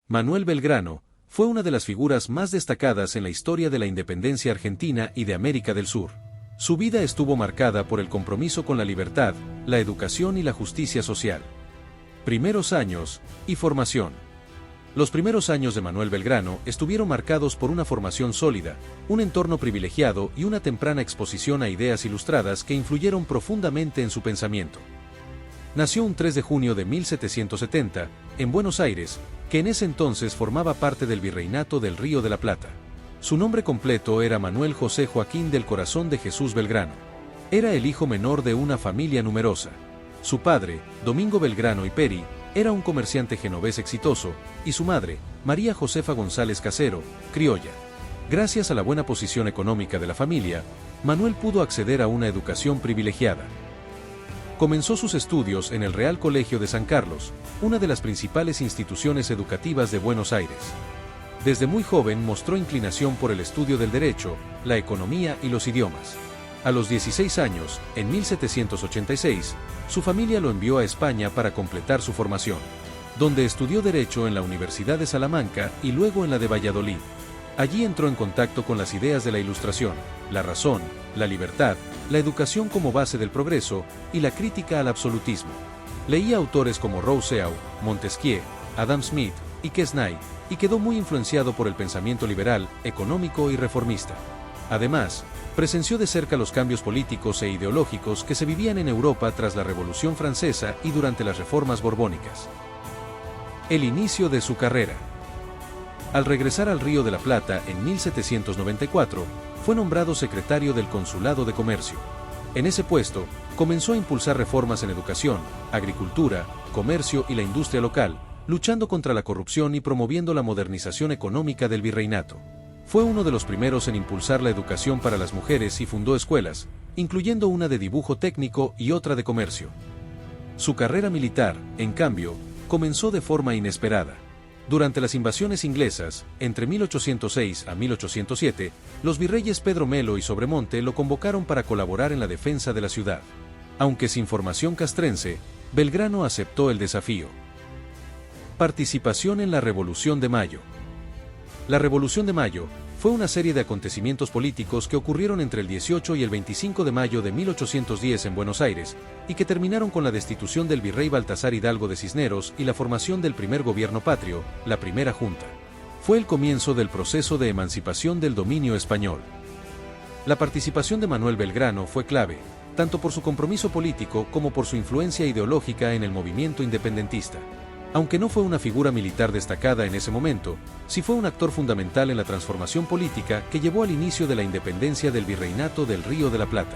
Manuel Belgrano fue una de las figuras más destacadas en la historia de la independencia argentina y de América del Sur. Su vida estuvo marcada por el compromiso con la libertad, la educación y la justicia social. Primeros años y formación. Los primeros años de Manuel Belgrano estuvieron marcados por una formación sólida, un entorno privilegiado y una temprana exposición a ideas ilustradas que influyeron profundamente en su pensamiento. Nació un 3 de junio de 1770, en Buenos Aires, que en ese entonces formaba parte del Virreinato del Río de la Plata. Su nombre completo era Manuel José Joaquín del Corazón de Jesús Belgrano. Era el hijo menor de una familia numerosa. Su padre, Domingo Belgrano y Peri, era un comerciante genovés exitoso, y su madre, María Josefa González Casero, criolla. Gracias a la buena posición económica de la familia, Manuel pudo acceder a una educación privilegiada. Comenzó sus estudios en el Real Colegio de San Carlos, una de las principales instituciones educativas de Buenos Aires. Desde muy joven mostró inclinación por el estudio del derecho, la economía y los idiomas. A los 16 años, en 1786, su familia lo envió a España para completar su formación, donde estudió Derecho en la Universidad de Salamanca y luego en la de Valladolid. Allí entró en contacto con las ideas de la Ilustración, la razón, la libertad, la educación como base del progreso y la crítica al absolutismo. Leía autores como Rousseau, Montesquieu, Adam Smith y Quesnay, y quedó muy influenciado por el pensamiento liberal, económico y reformista. Además, presenció de cerca los cambios políticos e ideológicos que se vivían en Europa tras la Revolución Francesa y durante las reformas borbónicas. El inicio de su carrera. Al regresar al Río de la Plata en 1794, fue nombrado secretario del Consulado de Comercio. En ese puesto, comenzó a impulsar reformas en educación, agricultura, comercio y la industria local, luchando contra la corrupción y promoviendo la modernización económica del virreinato. Fue uno de los primeros en impulsar la educación para las mujeres y fundó escuelas, incluyendo una de dibujo técnico y otra de comercio. Su carrera militar, en cambio, comenzó de forma inesperada. Durante las invasiones inglesas, entre 1806 a 1807, los virreyes Pedro Melo y Sobremonte lo convocaron para colaborar en la defensa de la ciudad. Aunque sin formación castrense, Belgrano aceptó el desafío. Participación en la Revolución de Mayo. La Revolución de Mayo fue una serie de acontecimientos políticos que ocurrieron entre el 18 y el 25 de mayo de 1810 en Buenos Aires, y que terminaron con la destitución del virrey Baltasar Hidalgo de Cisneros y la formación del primer gobierno patrio, la Primera Junta. Fue el comienzo del proceso de emancipación del dominio español. La participación de Manuel Belgrano fue clave, tanto por su compromiso político como por su influencia ideológica en el movimiento independentista. Aunque no fue una figura militar destacada en ese momento, sí fue un actor fundamental en la transformación política que llevó al inicio de la independencia del Virreinato del Río de la Plata.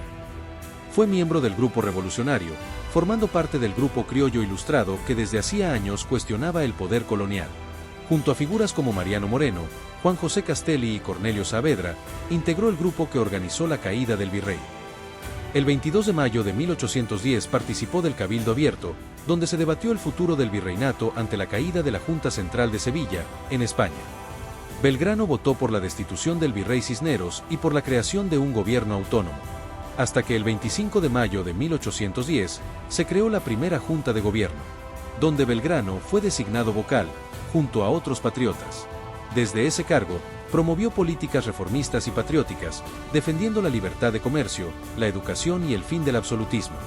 Fue miembro del Grupo Revolucionario, formando parte del Grupo Criollo Ilustrado que desde hacía años cuestionaba el poder colonial. Junto a figuras como Mariano Moreno, Juan José Castelli y Cornelio Saavedra, integró el grupo que organizó la caída del virrey. El 22 de mayo de 1810 participó del Cabildo Abierto, donde se debatió el futuro del virreinato ante la caída de la Junta Central de Sevilla, en España. Belgrano votó por la destitución del virrey Cisneros y por la creación de un gobierno autónomo. Hasta que el 25 de mayo de 1810 se creó la primera Junta de Gobierno, donde Belgrano fue designado vocal, junto a otros patriotas. Desde ese cargo, promovió políticas reformistas y patrióticas, defendiendo la libertad de comercio, la educación y el fin del absolutismo.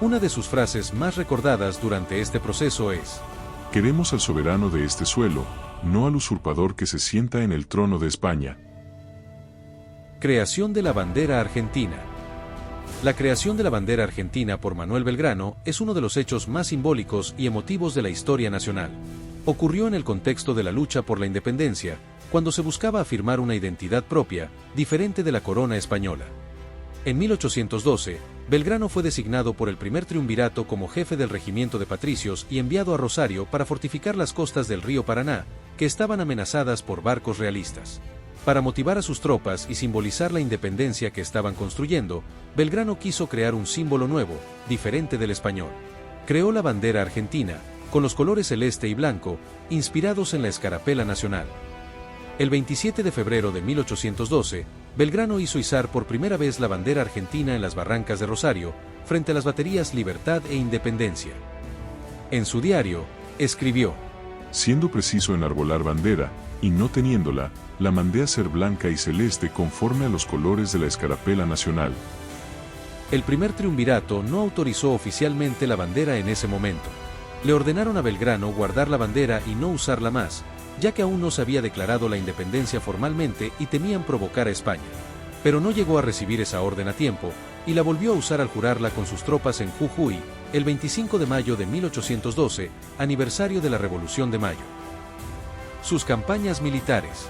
Una de sus frases más recordadas durante este proceso es: "Queremos al soberano de este suelo, no al usurpador que se sienta en el trono de España". Creación de la bandera argentina. La creación de la bandera argentina por Manuel Belgrano es uno de los hechos más simbólicos y emotivos de la historia nacional. Ocurrió en el contexto de la lucha por la independencia, cuando se buscaba afirmar una identidad propia, diferente de la corona española. En 1812, Belgrano fue designado por el primer triunvirato como jefe del regimiento de patricios y enviado a Rosario para fortificar las costas del río Paraná, que estaban amenazadas por barcos realistas. Para motivar a sus tropas y simbolizar la independencia que estaban construyendo, Belgrano quiso crear un símbolo nuevo, diferente del español. Creó la bandera argentina, con los colores celeste y blanco, inspirados en la escarapela nacional. El 27 de febrero de 1812, Belgrano hizo izar por primera vez la bandera argentina en las barrancas de Rosario, frente a las baterías Libertad e Independencia. En su diario, escribió: siendo preciso enarbolar bandera, y no teniéndola, la mandé a ser blanca y celeste conforme a los colores de la escarapela nacional. El primer triunvirato no autorizó oficialmente la bandera en ese momento. Le ordenaron a Belgrano guardar la bandera y no usarla más, ya que aún no se había declarado la independencia formalmente y temían provocar a España. Pero no llegó a recibir esa orden a tiempo, y la volvió a usar al jurarla con sus tropas en Jujuy, el 25 de mayo de 1812, aniversario de la Revolución de Mayo. Sus campañas militares.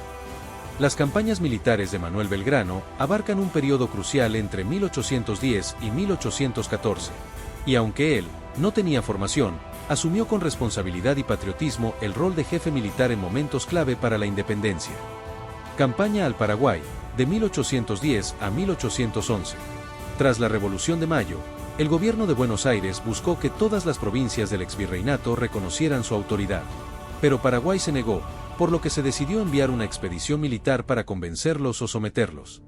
Las campañas militares de Manuel Belgrano abarcan un periodo crucial entre 1810 y 1814, y aunque él no tenía formación, asumió con responsabilidad y patriotismo el rol de jefe militar en momentos clave para la independencia. Campaña al Paraguay, de 1810 a 1811. Tras la Revolución de Mayo, el gobierno de Buenos Aires buscó que todas las provincias del exvirreinato reconocieran su autoridad. Pero Paraguay se negó, por lo que se decidió enviar una expedición militar para convencerlos o someterlos.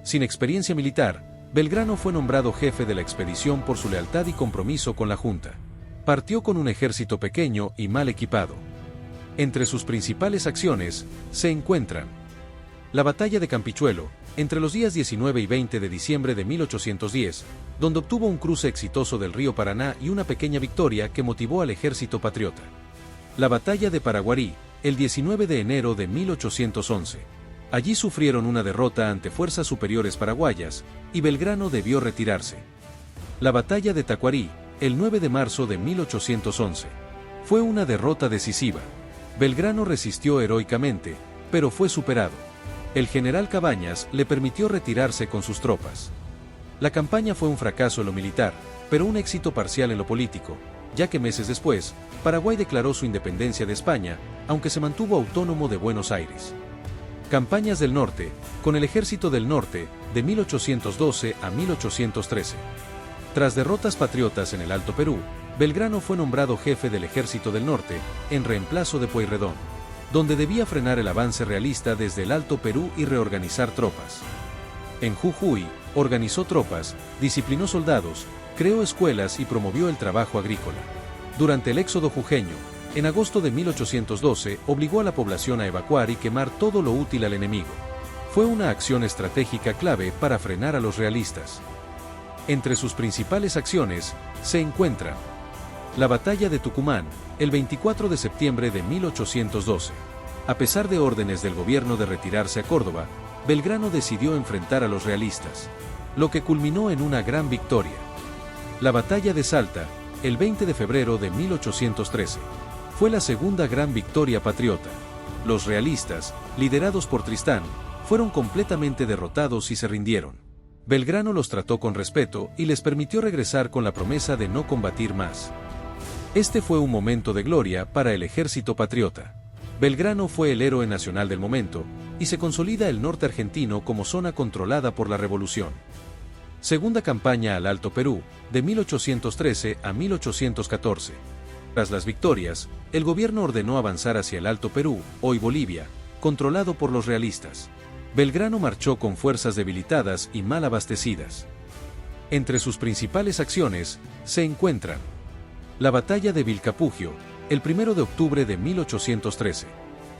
Sin experiencia militar, Belgrano fue nombrado jefe de la expedición por su lealtad y compromiso con la Junta. Partió con un ejército pequeño y mal equipado. Entre sus principales acciones, se encuentran la batalla de Campichuelo, entre los días 19 y 20 de diciembre de 1810, donde obtuvo un cruce exitoso del río Paraná y una pequeña victoria que motivó al ejército patriota. La batalla de Paraguarí, el 19 de enero de 1811. Allí sufrieron una derrota ante fuerzas superiores paraguayas, y Belgrano debió retirarse. La batalla de Tacuarí, el 9 de marzo de 1811. Fue una derrota decisiva. Belgrano resistió heroicamente, pero fue superado. El general Cabañas le permitió retirarse con sus tropas. La campaña fue un fracaso en lo militar, pero un éxito parcial en lo político, ya que meses después, Paraguay declaró su independencia de España, aunque se mantuvo autónomo de Buenos Aires. Campañas del Norte, con el Ejército del Norte, de 1812 a 1813. Tras derrotas patriotas en el Alto Perú, Belgrano fue nombrado jefe del Ejército del Norte, en reemplazo de Pueyrredón, donde debía frenar el avance realista desde el Alto Perú y reorganizar tropas. En Jujuy, organizó tropas, disciplinó soldados, creó escuelas y promovió el trabajo agrícola. Durante el éxodo jujeño, en agosto de 1812, obligó a la población a evacuar y quemar todo lo útil al enemigo. Fue una acción estratégica clave para frenar a los realistas. Entre sus principales acciones, se encuentran la batalla de Tucumán, el 24 de septiembre de 1812. A pesar de órdenes del gobierno de retirarse a Córdoba, Belgrano decidió enfrentar a los realistas, lo que culminó en una gran victoria. La batalla de Salta, el 20 de febrero de 1813. Fue la segunda gran victoria patriota. Los realistas, liderados por Tristán, fueron completamente derrotados y se rindieron. Belgrano los trató con respeto y les permitió regresar con la promesa de no combatir más. Este fue un momento de gloria para el ejército patriota. Belgrano fue el héroe nacional del momento, y se consolida el norte argentino como zona controlada por la revolución. Segunda campaña al Alto Perú, de 1813 a 1814. Tras las victorias, el gobierno ordenó avanzar hacia el Alto Perú, hoy Bolivia, controlado por los realistas. Belgrano marchó con fuerzas debilitadas y mal abastecidas. Entre sus principales acciones, se encuentran la batalla de Vilcapugio, el 1 de octubre de 1813.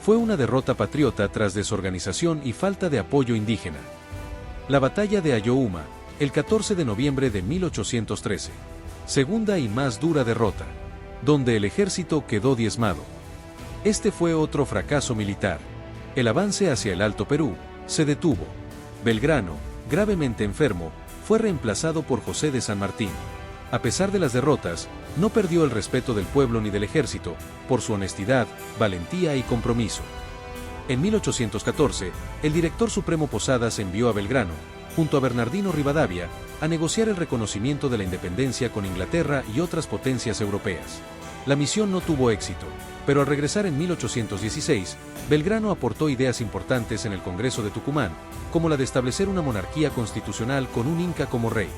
Fue una derrota patriota tras desorganización y falta de apoyo indígena. La batalla de Ayohuma, el 14 de noviembre de 1813. Segunda y más dura derrota, donde el ejército quedó diezmado. Este fue otro fracaso militar. El avance hacia el Alto Perú se detuvo. Belgrano, gravemente enfermo, fue reemplazado por José de San Martín. A pesar de las derrotas, no perdió el respeto del pueblo ni del ejército, por su honestidad, valentía y compromiso. En 1814, el director supremo Posadas envió a Belgrano, junto a Bernardino Rivadavia, a negociar el reconocimiento de la independencia con Inglaterra y otras potencias europeas. La misión no tuvo éxito, pero al regresar en 1816, Belgrano aportó ideas importantes en el Congreso de Tucumán, como la de establecer una monarquía constitucional con un inca como rey.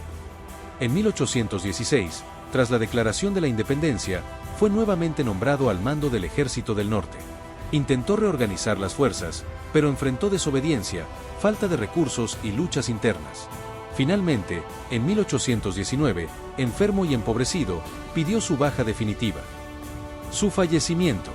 En 1816, tras la declaración de la independencia, fue nuevamente nombrado al mando del Ejército del Norte. Intentó reorganizar las fuerzas, pero enfrentó desobediencia, falta de recursos y luchas internas. Finalmente, en 1819, enfermo y empobrecido, pidió su baja definitiva. Su fallecimiento.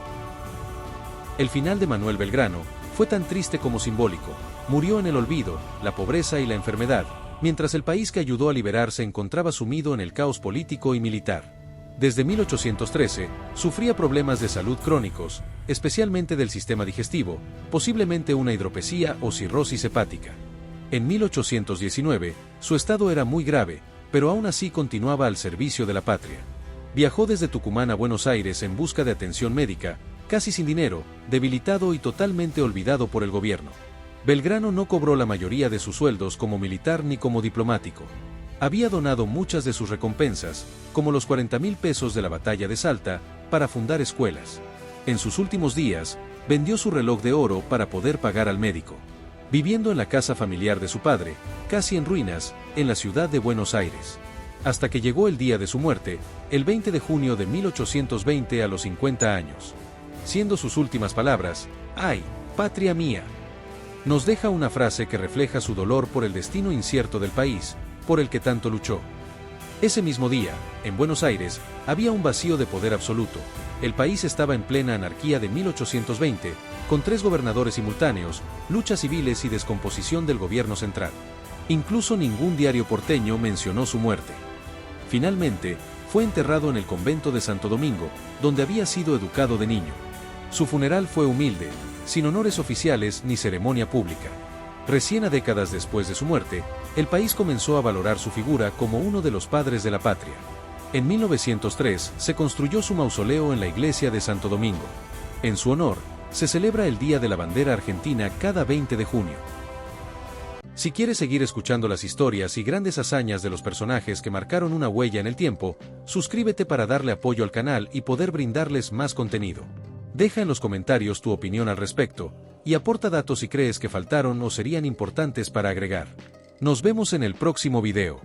El final de Manuel Belgrano fue tan triste como simbólico. Murió en el olvido, la pobreza y la enfermedad, mientras el país que ayudó a liberar se encontraba sumido en el caos político y militar. Desde 1813, sufría problemas de salud crónicos, especialmente del sistema digestivo, posiblemente una hidropesía o cirrosis hepática. En 1819, su estado era muy grave, pero aún así continuaba al servicio de la patria. Viajó desde Tucumán a Buenos Aires en busca de atención médica, casi sin dinero, debilitado y totalmente olvidado por el gobierno. Belgrano no cobró la mayoría de sus sueldos como militar ni como diplomático. Había donado muchas de sus recompensas, como los 40.000 pesos de la batalla de Salta, para fundar escuelas. En sus últimos días, vendió su reloj de oro para poder pagar al médico. Viviendo en la casa familiar de su padre, casi en ruinas, en la ciudad de Buenos Aires. Hasta que llegó el día de su muerte, el 20 de junio de 1820 a los 50 años. Siendo sus últimas palabras, ¡ay, patria mía! Nos deja una frase que refleja su dolor por el destino incierto del país, por el que tanto luchó. Ese mismo día, en Buenos Aires, había un vacío de poder absoluto. El país estaba en plena anarquía de 1820, con 3 gobernadores simultáneos, luchas civiles y descomposición del gobierno central. Incluso ningún diario porteño mencionó su muerte. Finalmente, fue enterrado en el convento de Santo Domingo, donde había sido educado de niño. Su funeral fue humilde, sin honores oficiales ni ceremonia pública. Recién a décadas después de su muerte, el país comenzó a valorar su figura como uno de los padres de la patria. En 1903 se construyó su mausoleo en la iglesia de Santo Domingo. En su honor, se celebra el Día de la Bandera Argentina cada 20 de junio. Si quieres seguir escuchando las historias y grandes hazañas de los personajes que marcaron una huella en el tiempo, suscríbete para darle apoyo al canal y poder brindarles más contenido. Deja en los comentarios tu opinión al respecto, y aporta datos si crees que faltaron o serían importantes para agregar. Nos vemos en el próximo video.